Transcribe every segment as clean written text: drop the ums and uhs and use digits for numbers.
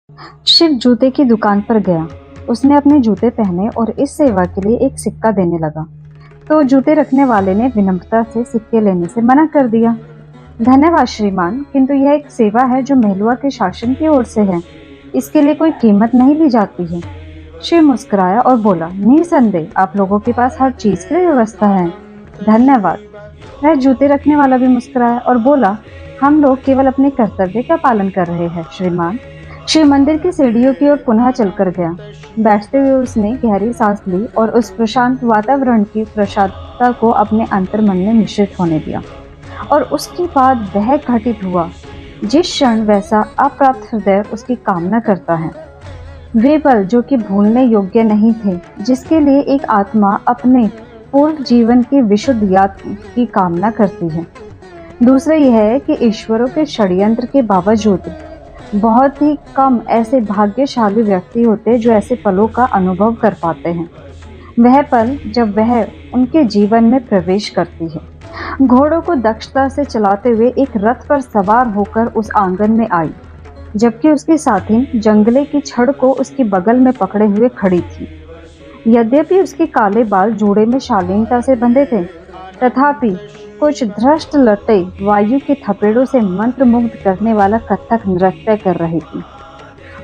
शिव जूते की दुकान पर गया। उसने अपने जूते पहने और इस सेवा के लिए एक सिक्का देने लगा, तो जूते रखने वाले ने विनम्रता से सिक्के लेने से मना कर दिया। धन्यवाद श्रीमान, किंतु यह एक सेवा है जो महलुआ के शासन की ओर से है। इसके लिए कोई कीमत नहीं ली जाती है। शिव मुस्कुराया और बोला, निसंदेह आप लोगों के पास हर चीज की व्यवस्था है। धन्यवाद। वह जूते रखने वाला भी मुस्कुराया और बोला, हम लोग केवल अपने कर्तव्य का पालन कर रहे हैं श्रीमान। शिव मंदिर की सीढ़ियों की ओर पुनः चलकर गया। बैठते हुए उसने गहरी सांस ली और उस प्रशांत वातावरण की प्रशांतता को अपने अंतर्मन में मिश्रित होने दिया। और उसके बाद वह घटित हुआ जिस क्षण वैसा अप्राप्त हृदय उसकी कामना करता है। वे पल जो कि भूलने योग्य नहीं थे, जिसके लिए एक आत्मा अपने पूर्ण जीवन की विशुद्ध यात्रा की कामना करती है। दूसरा यह है कि ईश्वरों के षड्यंत्र के बावजूद बहुत ही कम ऐसे भाग्यशाली व्यक्ति होते हैं जो ऐसे पलों का अनुभव कर पाते हैं। वह पल जब वह उनके जीवन में प्रवेश करती है। घोड़ों को दक्षता से चलाते हुए एक रथ पर सवार होकर उस आंगन में आई, जबकि उसकी साथी जंगले की छड़ को उसके बगल में पकड़े हुए खड़ी थी। यद्यपि उसके काले बाल जूड़े में शालीनता से बंधे थे, तथापि कुछ धृष्ट लटे वायु के थपेड़ों से मंत्रमुग्ध करने वाला कथक नृत्य कर रही थी।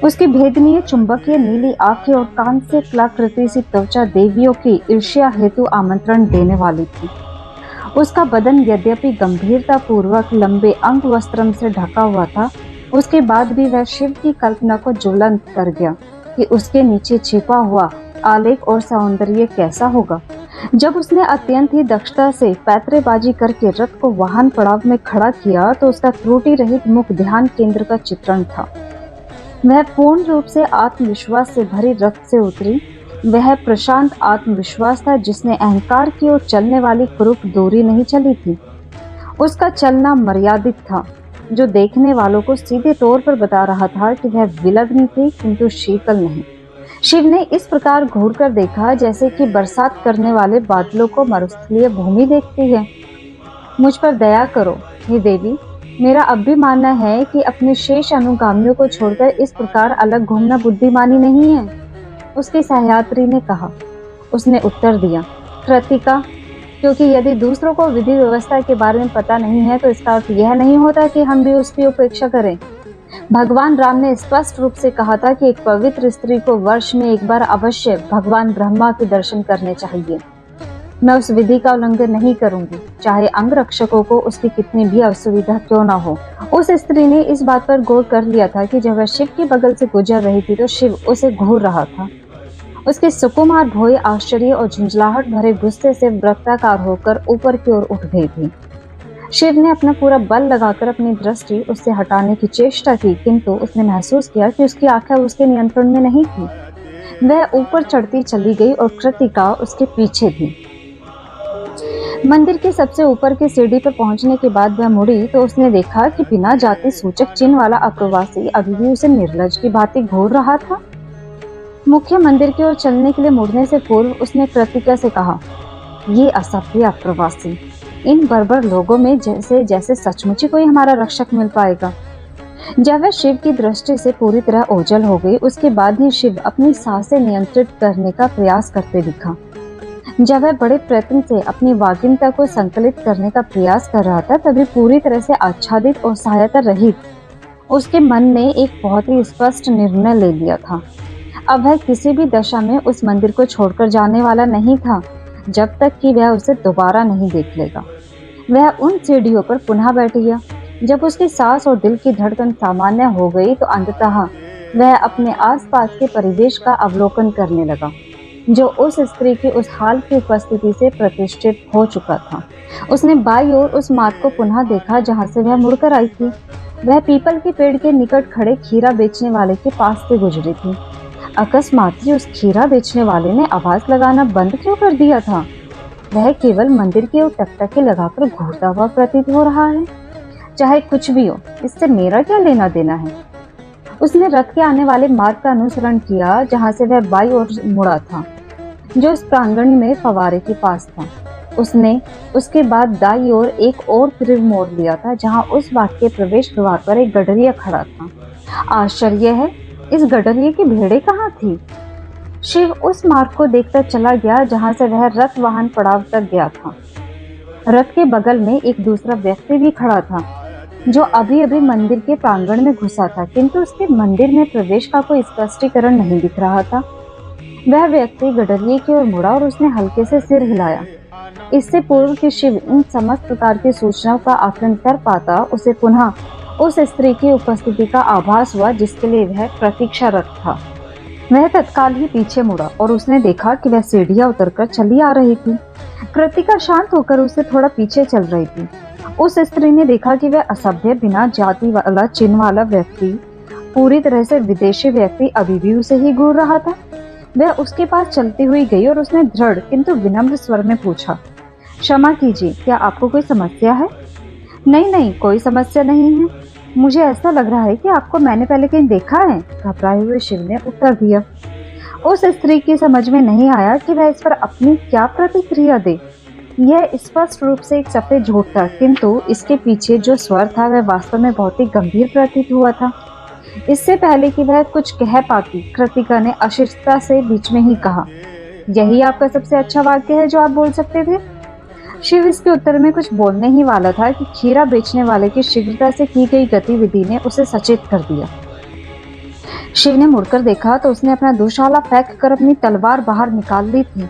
उसकी भेदनीय चुंबकीय नीली आंखें और कान से कलाकृति सी त्वचा देवियों की ईर्ष्या हेतु आमंत्रण देने वाली थी। उसका बदन यद्यपि गंभीरता पूर्वक लंबे अंग वस्त्रम से ढका हुआ था, उसके बाद भी वह शिव की कल्पना को ज्वलंत कर गया कि उसके नीचे छिपा हुआ आलेख और सौंदर्य कैसा होगा। जब उसने अत्यंत ही दक्षता से पैतरेबाजी करके रथ को वाहन पड़ाव में खड़ा किया, तो उसका त्रुटि रहित मुख ध्यान केंद्र का चित्रण था। वह पूर्ण रूप से आत्मविश्वास से भरी रथ से उतरी। वह प्रशांत आत्मविश्वास था जिसने अहंकार की ओर चलने वाली कुरूप दूरी नहीं चली थी। उसका चलना मर्यादित था, जो देखने वालों को सीधे तौर पर बता रहा था कि वह विलग्न थी किंतु शीतल नहीं। शिव ने इस प्रकार घूर कर देखा जैसे कि बरसात करने वाले बादलों को मरुस्थलीय भूमि देखती है। मुझ पर दया करो हे देवी, मेरा अब भी मानना है कि अपने शेष अनुगामियों को छोड़कर इस प्रकार अलग घूमना बुद्धिमानी नहीं है। उसकी सहयात्री ने कहा। उसने उत्तर दिया, कृतिका, क्योंकि यदि दूसरों को विधि व्यवस्था के बारे में पता नहीं है तो इसका अर्थ यह नहीं होता कि हम भी उसकी उपेक्षा करें। भगवान राम ने स्पष्ट रूप से कहा था कि एक पवित्र स्त्री को वर्ष में एक बार अवश्य भगवान ब्रह्मा के दर्शन करने चाहिए। मैं उस विधि का उल्लंघन नहीं करूंगी, चाहे अंग रक्षकों को उसकी कितनी भी असुविधा क्यों ना हो। उस स्त्री ने इस बात पर गौर कर लिया था कि जब वह शिव के बगल से गुजर रही थी तो शिव उसे घूर रहा था। उसके सुकुमार भौहें आश्चर्य और झुंझलाहट भरे गुस्से से वृत्ताकार होकर ऊपर की ओर उठ गई थी। शिव ने अपना पूरा बल लगाकर अपनी दृष्टि उससे हटाने की चेष्टा की, किंतु उसने महसूस किया कि उसकी आंखें उसके नियंत्रण में नहीं थी। वह ऊपर चढ़ती चली गई और कृतिका उसके पीछे थी। मंदिर के सबसे ऊपर की सीढ़ी पर पहुंचने के बाद वह मुड़ी तो उसने देखा कि बिना जाति सूचक चिन्ह वाला अप्रवासी अभी भी उसे निर्लज की भांति घूर रहा था। मुख्य मंदिर की ओर चलने के लिए मुड़ने से पूर्व उसने कृतिका से कहा, ये असभ्य अप्रवासी, इन बर्बर लोगों में जैसे जैसे सचमुच ही कोई हमारा रक्षक मिल पाएगा। जब वह शिव की दृष्टि से पूरी तरह ओझल हो गई, उसके बाद ही शिव अपनी सांसें नियंत्रित करने का प्रयास करते दिखा। जब वह बड़े प्रयत्न से अपनी वागिमता को संकलित करने का प्रयास कर रहा था, तभी पूरी तरह से आच्छादित और सहायता रहित उसके मन ने एक बहुत ही स्पष्ट निर्णय ले लिया था। अब वह किसी भी दशा में उस मंदिर को छोड़कर जाने वाला नहीं था, जब तक कि वह उसे दोबारा नहीं देख लेगा। वह उन सीढ़ियों पर पुनः बैठ गया। जब उसकी सांस और दिल की धड़कन सामान्य हो गई तो अंततः वह अपने आसपास के परिवेश का अवलोकन करने लगा, जो उस स्त्री की उस हाल की उपस्थिति से प्रतिष्ठित हो चुका था। उसने बाईं ओर उस मार्ग को पुनः देखा जहां से वह मुड़कर आई थी। वह पीपल के पेड़ के निकट खड़े खीरा बेचने वाले के पास से गुजरी थी। अकस्मात ही उस खीरा बेचने वाले ने आवाज लगाना बंद क्यों कर दिया था? वह केवल मंदिर की ओर टकटकी लगाकर घूरता हुआ प्रतीत हो रहा है। चाहे कुछ भी हो, इससे मेरा क्या लेना देना है। उसने रथ के आने वाले मार्ग का अनुसरण किया जहां से वह बाईं ओर मुड़ा था, जो उस प्रांगण में फवारे के पास था। उसने उसके बाद दाईं ओर एक और तिरछा मोड़ लिया था, जहां उस बाग के प्रवेश द्वार पर एक गडरिया खड़ा था। आश्चर्य है, इस गडरिये की भेड़ें कहाँ थी? शिव उस मार्ग को देखकर चला गया जहां से वह रथ वाहन पड़ाव तक गया था। रथ के बगल में एक दूसरा व्यक्ति भी खड़ा था, जो अभी अभी मंदिर के प्रांगण में घुसा था, किंतु उसके मंदिर में प्रवेश का कोई स्पष्टीकरण नहीं दिख रहा था। वह व्यक्ति गडरिये की ओर मुड़ा और उसने हल्के से सिर हिलाया। इससे पूर्व कि शिव इन समस्त प्रकार की सूचनाओं का आकलन कर पाता, उसे पुनः उस स्त्री की उपस्थिति का आभास हुआ जिसके लिए वह प्रतीक्षारत था। वह तत्काल ही पीछे मुड़ा और उसने देखा कि वह सीढ़ियां उतरकर चली आ रही थी। कृतिका शांत होकर उससे थोड़ा पीछे चल रही थी। उस स्त्री ने देखा कि वह असभ्य, बिना जाति वाला चिन्ह वाला व्यक्ति, पूरी तरह से विदेशी व्यक्ति अभी भी उसे ही घूर रहा था। वह उसके पास चलती हुई गई और उसने दृढ़ किंतु विनम्र स्वर में पूछा, क्षमा कीजिए, क्या आपको कोई समस्या है? नहीं नहीं, कोई समस्या नहीं है। मुझे ऐसा लग रहा है कि आपको मैंने पहले कहीं देखा है, घबराए हुए शिव ने उत्तर दिया। उस स्त्री की समझ में नहीं आया कि वह इस पर अपनी क्या प्रतिक्रिया दे। यह स्पष्ट रूप से एक सफेद झूठ था, किंतु इसके पीछे जो स्वर था वह वास्तव में बहुत ही गंभीर प्रतीत हुआ था। इससे पहले कि वह कुछ कह पाती, कृतिका ने अशिष्टता से बीच में ही कहा, यही आपका सबसे अच्छा वाक्य है जो आप बोल सकते थे? शिव इसके उत्तर में कुछ बोलने ही वाला था कि खीरा बेचने वाले की शीघ्रता से की गई गतिविधि ने उसे सचेत कर दिया। शिव ने मुड़कर देखा तो उसने अपना दुशाला फेंक कर अपनी तलवार बाहर निकाल ली थी।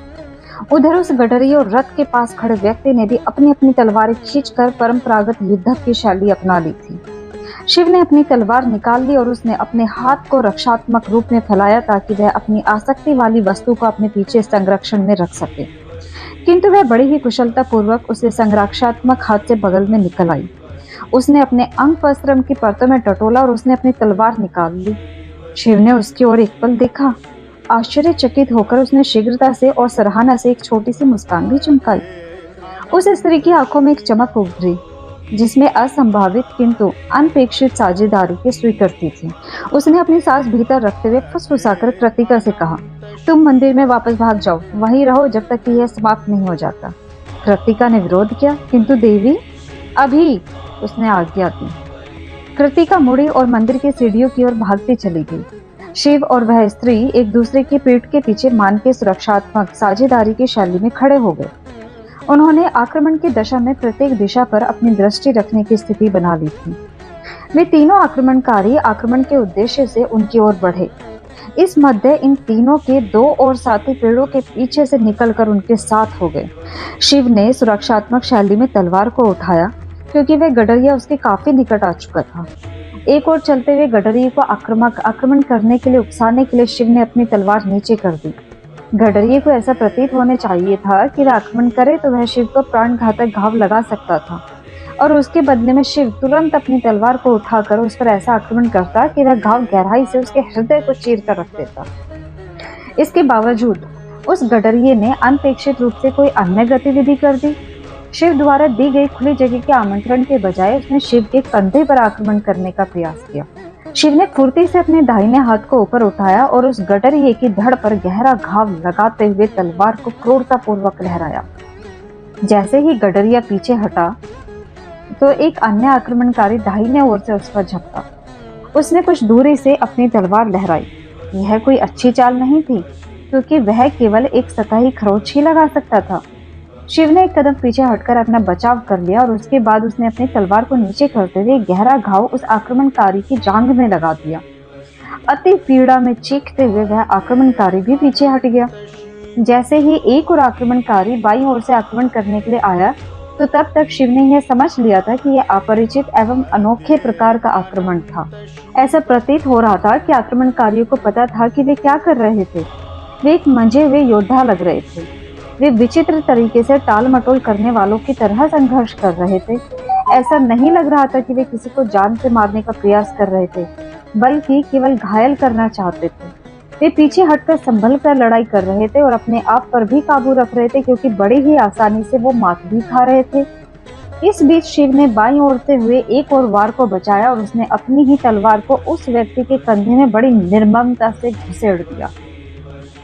उधर उस गडरिये और रथ के पास खड़े व्यक्ति ने भी अपनी अपनी तलवारें खींचकर परंपरागत युद्धक की शैली अपना ली थी। शिव ने अपनी तलवार निकाल ली और उसने अपने हाथ को रक्षात्मक रूप में फैलाया ताकि वह अपनी आसक्ति वाली वस्तु को अपने पीछे संरक्षण में रख सके, किंतु वह बड़ी ही कुशलता पूर्वक उसे संरक्षात्मक हाथ से बगल में निकल आई। उसने अपने अंग वस्त्रम की परतों में टटोला और उसने अपनी तलवार निकाल ली। शिव ने उसकी ओर एक पल देखा। आश्चर्यचकित होकर उसने शीघ्रता से और सराहना से एक छोटी सी मुस्कान भी चमकाई। उस स्त्री की आंखों में एक चमक उभरी जिसमें असंभावित किंतु अनपेक्षित साझेदारी की स्वीकृति थी। उसने अपनी सांस भीतर रखते हुए फुसफुसाकर कृतिका से कहा, तुम मंदिर में वापस भाग जाओ, वहीं रहो जब तक कि यह समाप्त नहीं हो जाता। कृतिका ने विरोध किया, किंतु देवी अभी, उसने आज्ञा दी। कृतिका मुड़ी और मंदिर की सीढ़ियों की ओर भागती चली गई। शिव और वह स्त्री एक दूसरे की पीठ के पीछे मान के सुरक्षात्मक साझेदारी की शैली में खड़े हो गए। उन्होंने आक्रमण की दशा में प्रत्येक दिशा पर अपनी दृष्टि रखने की स्थिति बना ली थी। वे तीनों आक्रमणकारी आक्रमण के उद्देश्य से उनकी ओर बढ़े। इस मध्य इन तीनों के दो और साथी पेड़ों के पीछे से निकलकर उनके साथ हो गए। शिव ने सुरक्षात्मक शैली में तलवार को उठाया क्योंकि वह गडरिया उसके काफी निकट आ चुका था। एक और चलते हुए गडरिये को आक्रमण करने के लिए उकसाने के लिए शिव ने अपनी तलवार नीचे कर दी। गडरिये को ऐसा प्रतीत होने चाहिए था कि वह आक्रमण करे तो वह शिव को प्राणघातक घाव लगा सकता था और उसके बदले में शिव तुरंत अपनी तलवार को उठाकर उस पर ऐसा आक्रमण करता कि वह घाव गहराई से उसके हृदय को चीर कर रख देता। इसके बावजूद उस गडरिये ने अनपेक्षित रूप से कोई अन्य गतिविधि कर दी। शिव द्वारा दी गई खुली जगह के आमंत्रण के बजाय उसने शिव के कंधे पर आक्रमण करने का प्रयास किया। शिव ने फुर्ती से अपने दाहिने हाथ को ऊपर उठाया और उस गडरिये की धड़ पर गहरा घाव लगाते हुए तलवार को क्रूरतापूर्वक लहराया। जैसे ही गडरिया पीछे हटा तो एक अन्य आक्रमणकारी दाहिने ओर से उस पर झपटा। उसने कुछ दूरी से अपनी तलवार लहराई। यह कोई अच्छी चाल नहीं थी क्योंकि वह केवल एक सतही खरोंच ही लगा सकता था। शिव ने एक कदम पीछे हटकर अपना बचाव कर लिया और उसके बाद उसने अपनी तलवार को नीचे करते हुए गहरा घाव उस आक्रमणकारी की जांघ में लगा दिया। अति पीड़ा में चीखते हुए वह आक्रमणकारी भी पीछे हट गया। जैसे ही एक और आक्रमणकारी बाईं ओर से आक्रमण करने के लिए आया तो तब तक शिव ने यह समझ लिया था कि यह अपरिचित एवं अनोखे प्रकार का आक्रमण था। ऐसा प्रतीत हो रहा था कि आक्रमणकारियों को पता था कि वे क्या कर रहे थे। वे एक मंझे हुए योद्धा लग रहे थे। वे विचित्र तरीके से टाल मटोल करने वालों की तरह संघर्ष कर रहे थे। ऐसा नहीं लग रहा था कि वे किसी को जान से मारने का प्रयास कर रहे थे, बल्कि केवल घायल करना चाहते थे। वे पीछे हटकर संभल कर लड़ाई कर रहे थे और अपने आप पर भी काबू रख रहे थे क्योंकि बड़ी ही आसानी से वो मात भी खा रहे थे। इस बीच शिव ने बाईं ओर से हुए एक और वार को बचाया और उसने अपनी ही तलवार को उस व्यक्ति के कंधे में बड़ी निर्ममता से घुसेड़ दिया।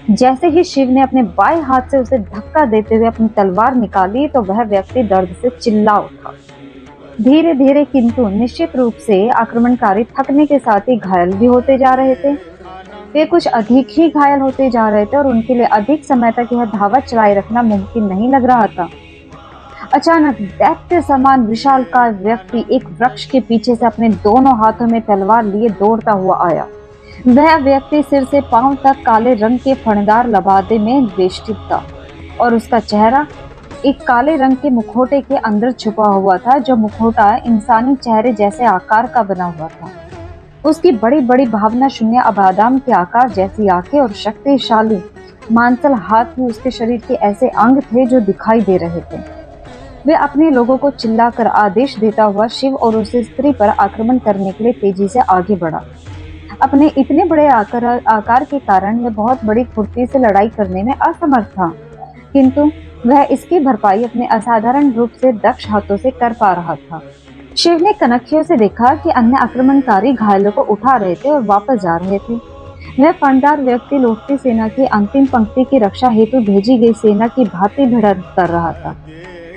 जैसे ही शिव ने अपने बाएं हाथ से उसे धक्का देते हुए अपनी तलवार निकाली तो वह व्यक्ति दर्द से चिल्ला उठा। धीरे धीरे किंतु निश्चित रूप से आक्रमणकारी थकने के साथ ही घायल भी होते जा रहे थे। वे कुछ अधिक ही घायल होते जा रहे थे और उनके लिए अधिक समय तक यह धावा चलाए रखना मुमकिन नहीं लग रहा था। अचानक दैत्य समान विशालकाय व्यक्ति एक वृक्ष के पीछे से अपने दोनों हाथों में तलवार लिए दौड़ता हुआ आया। वह व्यक्ति सिर से पांव तक काले रंग के फणदार लबादे में वेष्टित था और उसका चेहरा एक काले रंग के मुखौटे के अंदर छुपा हुआ था, जो मुखौटा इंसानी चेहरे जैसे आकार का बना हुआ था। उसकी बड़ी बड़ी भावना शून्य बादाम के आकार जैसी आंखें और शक्तिशाली मांसल हाथ ही उसके शरीर के ऐसे अंग थे जो दिखाई दे रहे थे। वे अपने लोगों को चिल्लाकर आदेश देता हुआ शिव और उस स्त्री पर आक्रमण करने के लिए तेजी से आगे बढ़ा। अपने इतने बड़े आकार के कारण वह बहुत बड़ी फुर्ती से लड़ाई करने में असमर्थ था, किंतु वह इसकी भरपाई अपने असाधारण रूप से दक्ष हाथों से कर पा रहा था। शिव ने कनखियों से देखा कि अन्य आक्रमणकारी घायलों को उठा रहे थे और वापस जा रहे थे। वह फणदार व्यक्ति लौटती सेना की अंतिम पंक्ति की रक्षा हेतु भेजी गई सेना की भांति भिड़ंत कर रहा था।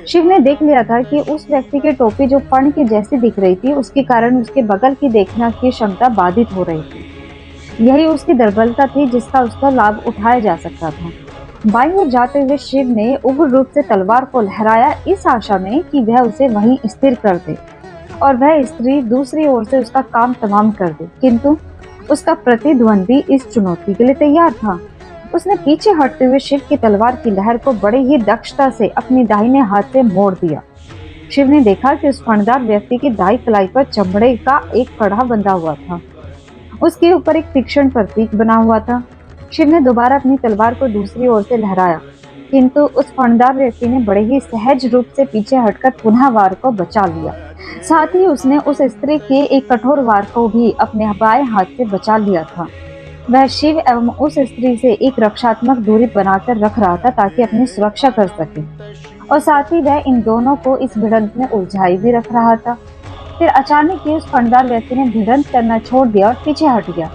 शिव ने देख लिया था कि उस व्यक्ति की टोपी जो फण की जैसी दिख रही थी, उसके कारण उसके बगल की देखना की क्षमता बाधित हो रही थी। यही उसकी दुर्बलता थी जिसका उसका लाभ उठाया जा सकता था। बाईं ओर जाते हुए शिव ने उग्र रूप से तलवार को लहराया, इस आशा में कि वह उसे वहीं स्थिर कर दे और वह स्त्री दूसरी ओर से उसका काम तमाम कर दे, किंतु उसका प्रतिद्वंदी इस चुनौती के लिए तैयार था। उसने पीछे हटते हुए शिव की तलवार की लहर को बड़े ही दक्षता से अपनी दाहिने हाथ से मोड़ दिया। शिव ने देखा कि उस फणदार व्यक्ति की दाई कलाई पर चमड़े का एक कड़ा बंधा हुआ था। उसके ऊपर एक तीक्ष्ण प्रतीक बना हुआ था। शिव ने दोबारा अपनी तलवार को दूसरी ओर से लहराया, किंतु उस फणदार व्यक्ति ने बड़े ही सहज रूप से पीछे हटकर पुनः वार को बचा लिया। साथ ही उसने उस स्त्री के एक कठोर वार को भी अपने बाएं हाथ से बचा लिया था। वह शिव एवं उस स्त्री से एक रक्षात्मक दूरी बनाकर रख रहा था ताकि अपनी सुरक्षा कर सके, और साथ ही वह इन दोनों को इस भिड़ंत में उलझाई भी रख रहा था। फिर अचानक ही उस फणदार व्यक्ति ने भिड़ंत करना छोड़ दिया और पीछे हट गया।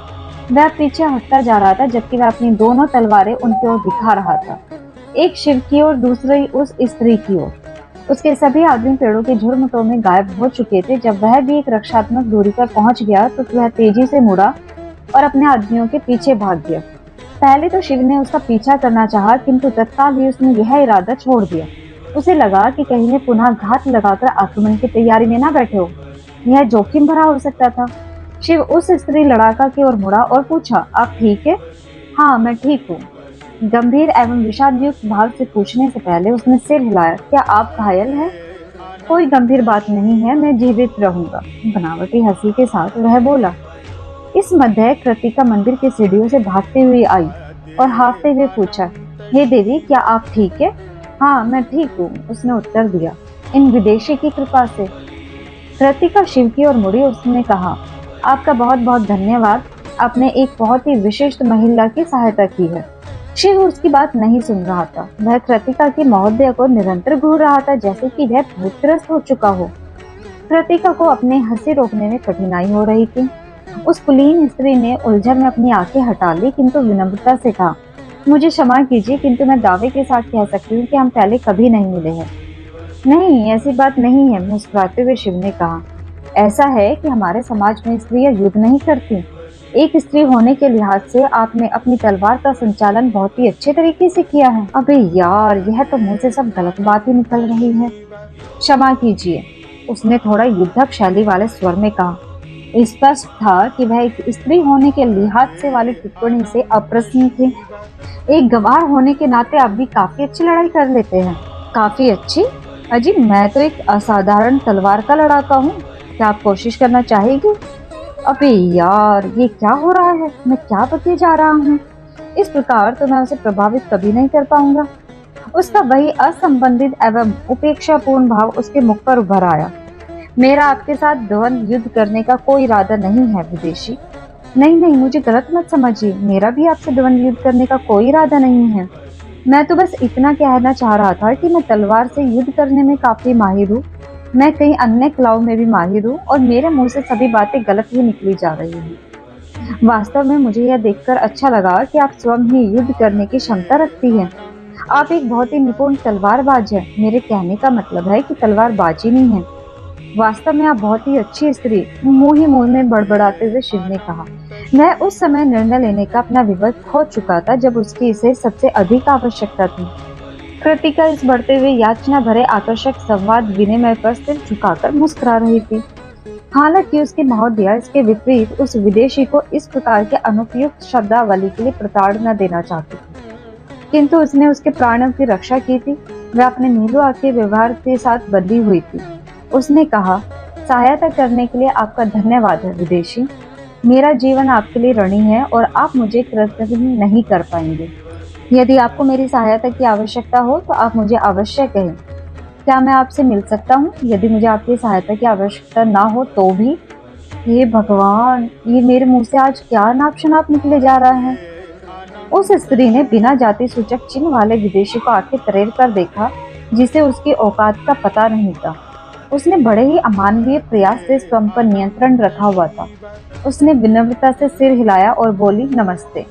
वह पीछे हटता जा रहा था जबकि वह अपनी दोनों तलवारें उनकी ओर दिखा रहा था, एक शिव की ओर, दूसरी उस स्त्री की ओर। उसके सभी आदमी पेड़ों के झुरमुटों में गायब हो चुके थे। जब वह भी एक रक्षात्मक दूरी पर पहुंच गया तो वह तेजी से मुड़ा और अपने आदमियों के पीछे भाग गया। पहले तो शिव ने उसका पीछा करना चाहा, किंतु तत्काल ही उसने यह इरादा छोड़ दिया। उसे लगा कि कहीं वे पुनः घात लगाकर आक्रमण की तैयारी में न बैठे हो, यह जोखिम भरा हो सकता था। शिव उस स्त्री लड़ाका की ओर मुड़ा और पूछा, आप ठीक है? हाँ, मैं ठीक हूँ। गंभीर एवं विषादयुक्त भाव से पूछने से पहले उसने सिर हिलाया, क्या आप घायल हैं? कोई गंभीर बात नहीं है, मैं जीवित रहूंगा, बनावटी हंसी के साथ वह बोला। इस मध्य कृतिका मंदिर की सीढ़ियों से भागते हुए आई और हाफते हुए पूछा, हे देवी, क्या आप ठीक है? हाँ, मैं ठीक हूँ, उसने उत्तर दिया, इन विदेशी की कृपा से। कृतिका शिव की ओर मुड़ी, उसने कहा, आपका बहुत बहुत धन्यवाद, आपने एक बहुत ही विशिष्ट महिला की सहायता की है। शिव उसकी बात नहीं सुन रहा था। वह कृतिका की महोदय को निरंतर घूर रहा था जैसे कि वह भूतग्रस्त हो चुका हो। कृतिका को अपने हंसी रोकने में कठिनाई हो रही थी। उस कुलीन स्त्री ने उलझन में अपनी आंखें हटा ली, किंतु विनम्रता से कहा, मुझे क्षमा कीजिए, किंतु मैं दावे के साथ कह सकती हूँ कि हम पहले कभी नहीं मिले हैं। नहीं, ऐसी बात नहीं है, मुस्कुराते हुए शिव ने कहा। ऐसा है कि हमारे समाज में स्त्रियां युद्ध नहीं करती। एक स्त्री होने के लिहाज से आपने अपनी तलवार का संचालन बहुत ही अच्छे तरीके से किया है। अबे यार, यह तो मुंह से सब गलत बात ही निकल रही है। क्षमा कीजिए, उसने थोड़ा युद्धक शैली वाले स्वर में कहा। स्पष्ट था कि वह एक स्त्री होने के लिहाज से वाली टिप्पणी से अप्रसन्न थी। एक गवाह होने के नाते आप भी काफी अच्छी लड़ाई कर लेते हैं। काफी अच्छी? अजी, मैं तो एक असाधारण तलवार का लड़ाका हूँ। क्या आप कोशिश करना चाहेगी? अबे यार, ये क्या हो रहा है? मैं क्या बते जा रहा हूँ? इस प्रकार तो मैं उसे प्रभावित कभी नहीं कर पाऊंगा। उसका वही असंबंधित एवं उपेक्षापूर्ण भाव उसके मुख पर उभर आया। मेरा आपके साथ द्वंद्व युद्ध करने का कोई इरादा नहीं है विदेशी। नहीं नहीं, मुझे गलत मत समझिए, मेरा भी आपसे द्वंद्व युद्ध करने का कोई इरादा नहीं है। मैं तो बस इतना कहना चाह रहा था कि मैं तलवार से युद्ध करने में काफी माहिर हूँ। मैं कई अन्य कलाओं में भी माहिर हूँ और मेरे मुंह से सभी बातें गलत ही निकली जा रही हैं। वास्तव में मुझे यह देखकर अच्छा लगा कि आप स्वयं ही युद्ध करने की क्षमता रखती हैं। आप एक बहुत ही निपुण तलवारबाज हैं। मेरे कहने का मतलब है कि तलवारबाजी नहीं है। वास्तव में आप बहुत ही अच्छी स्त्री, मुंह ही मुंह में बड़बड़ाते हुए शिव ने कहा। वह उस समय निर्णय लेने का अपना विवेक खो चुका था जब उसकी इसे सबसे अधिक आवश्यकता थी। कृतिका इस बढ़ते हुए याचना भरे आकर्षक संवाद विनिमय पर सिर झुकाकर मुस्कुरा रही थी। हालांकि उसकी महोदया इसके विपरीत उस विदेशी को इस प्रकार के अनुपयुक्त शब्दावली के लिए प्रताड़ना देना चाहती थी, किंतु उसने उसके प्राणों की रक्षा की थी। वह अपने नीलुआ के व्यवहार के साथ बंधी हुई थी। उसने कहा, सहायता करने के लिए आपका धन्यवाद है विदेशी। मेरा जीवन आपके लिए ऋणी है और आप मुझे कृतज्ञ नहीं कर पाएंगे। यदि आपको मेरी सहायता की आवश्यकता हो तो आप मुझे अवश्य कहें। क्या मैं आपसे मिल सकता हूँ? यदि मुझे आपकी सहायता की आवश्यकता ना हो तो भी? हे भगवान, ये मेरे मुंह से आज क्या नाप शनाप निकले जा रहा है। उस स्त्री ने बिना जाति सूचक चिन्ह वाले विदेशी को आंखें तरेर कर देखा, जिसे उसकी औकात का पता नहीं था। उसने बड़े ही अमानवीय प्रयास से स्वयं पर नियंत्रण रखा हुआ था। उसने विनम्रता से सिर हिलाया और बोली, नमस्ते।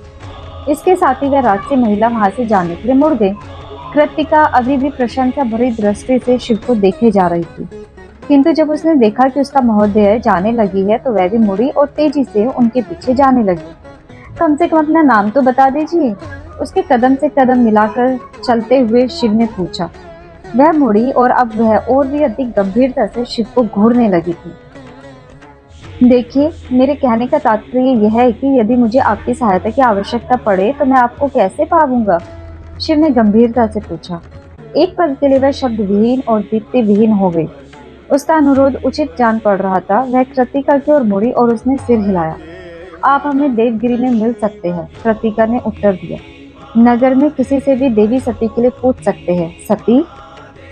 इसके साथ ही वह राजसी महिला वहां से जाने के लिए मुड़ गई। कृतिका अभी भी प्रशंसा भरी दृष्टि से शिव को देखे जा रही थी, किंतु जब उसने देखा कि उसका महोदय जाने लगी है तो वह भी मुड़ी और तेजी से उनके पीछे जाने लगी। कम से कम अपना नाम तो बता दीजिए, उसके कदम से कदम मिलाकर चलते हुए शिव ने पूछा। वह मुड़ी और अब वह और भी अधिक गंभीरता से शिव को घूरने लगी थी। देखिए, मेरे कहने का तात्पर्य यह है कि यदि मुझे आपकी सहायता की आवश्यकता पड़े तो मैं आपको कैसे पाऊंगा? शिव ने गंभीरता से पूछा। एक पल के लिए वह शब्द विहीन और दीप्ति विहीन हो गई। उसका अनुरोध उचित जान पड़ रहा था। वह कृतिका की ओर मुड़ी और उसने सिर हिलाया। आप हमें देवगिरी में मिल सकते हैं, कृतिका ने उत्तर दिया। नगर में किसी से भी देवी सती के लिए पूछ सकते हैं। सती?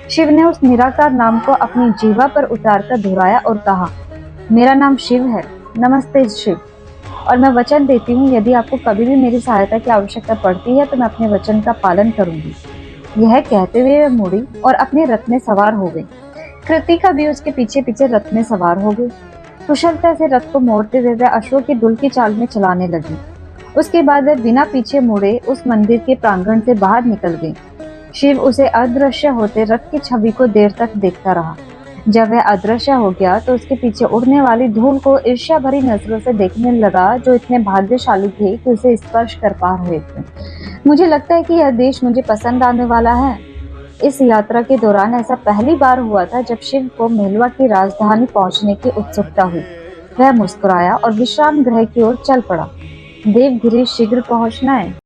शिव ने उस निराकार नाम को अपनी जीवा पर उतारकर दोहराया और कहा, मेरा नाम शिव है। नमस्ते शिव, और मैं वचन देती हूँ यदि आपको कभी भी मेरी सहायता की आवश्यकता पड़ती है तो मैं अपने वचन का पालन करूंगी। यह कहते हुए वह मुड़ी और अपने रथ में सवार हो गई। कृतिका भी उसके पीछे पीछे रथ में सवार हो गई। कुशलता से रथ को मोड़ते हुए वह अश्व की दुल की चाल में चलाने लगी। उसके बाद वह बिना पीछे मुड़े उस मंदिर के प्रांगण से बाहर निकल गई। शिव उसे अदृश्य होते रथ की छवि को देर तक देखता रहा। जब वह अदृश्य हो गया तो उसके पीछे उड़ने वाली धूल को ईर्ष्या भरी नजरों से देखने लगा, जो इतने भाग्यशाली थे कि उसे स्पर्श कर पा रहे थे। मुझे लगता है कि यह देश मुझे पसंद आने वाला है। इस यात्रा के दौरान ऐसा पहली बार हुआ था जब शिव को मेलवा की राजधानी पहुंचने की उत्सुकता हुई। वह मुस्कुराया और विश्राम गृह की ओर चल पड़ा। देवगिरी शीघ्र पहुंचना है।